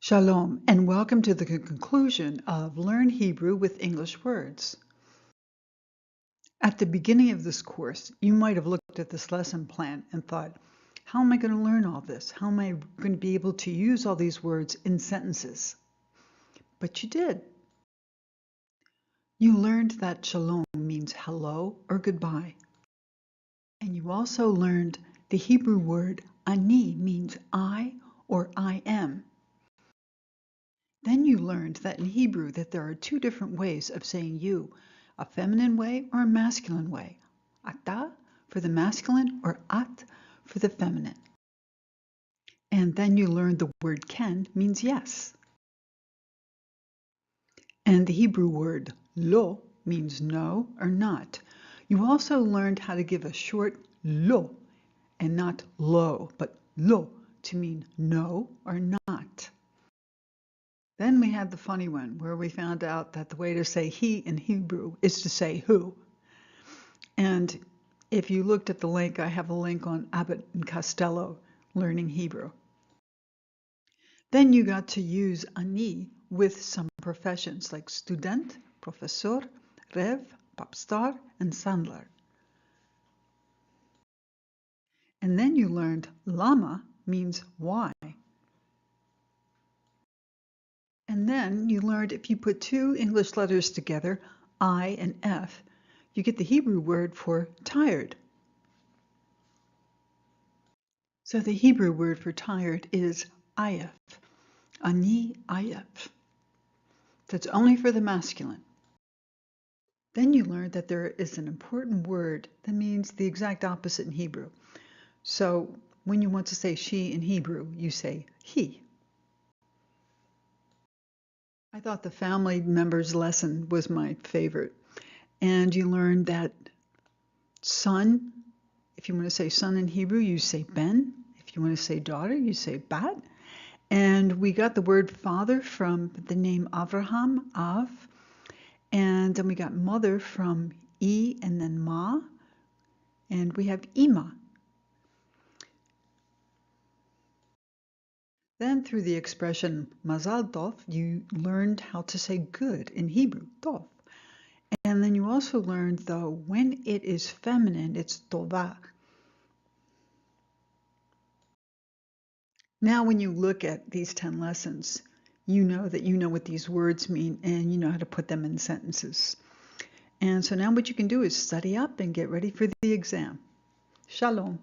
Shalom, and welcome to the conclusion of Learn Hebrew with English Words. At the beginning of this course, you might have looked at this lesson plan and thought, how am I going to learn all this? How am I going to be able to use all these words in sentences? But you did. You learned that shalom means hello or goodbye. And you also learned the Hebrew word ani means I or I am. Then you learned that in Hebrew that there are two different ways of saying you, a feminine way or a masculine way. Ata for the masculine or at for the feminine. And then you learned the word ken means yes. And the Hebrew word lo means no or not. You also learned how to give a short lo and not lo, but lo to mean no or not. Then we had the funny one where we found out that the way to say he in Hebrew is to say who. And if you looked at the link, I have a link on Abbott and Costello Learning Hebrew. Then you got to use ani with some professions like student, professor, rev, popstar, and sandler. And then you learned lama means why. And then you learned if you put two English letters together, I and F, you get the Hebrew word for tired. So the Hebrew word for tired is ayef, ani ayef. That's only for the masculine. Then you learned that there is an important word that means the exact opposite in Hebrew. So when you want to say she in Hebrew, you say he. I thought the family members lesson was my favorite. And you learned that son, if you want to say son in Hebrew, you say ben. If you want to say daughter, you say bat. And we got the word father from the name Avraham, Av. And then we got mother from E and then Ma. And we have Ima. Then through the expression Mazal Tov, you learned how to say good in Hebrew, Tov. And then you also learned, though, when it is feminine, it's Tova. Now when you look at these 10 lessons, you know that you know what these words mean and you know how to put them in sentences. And so now what you can do is study up and get ready for the exam. Shalom.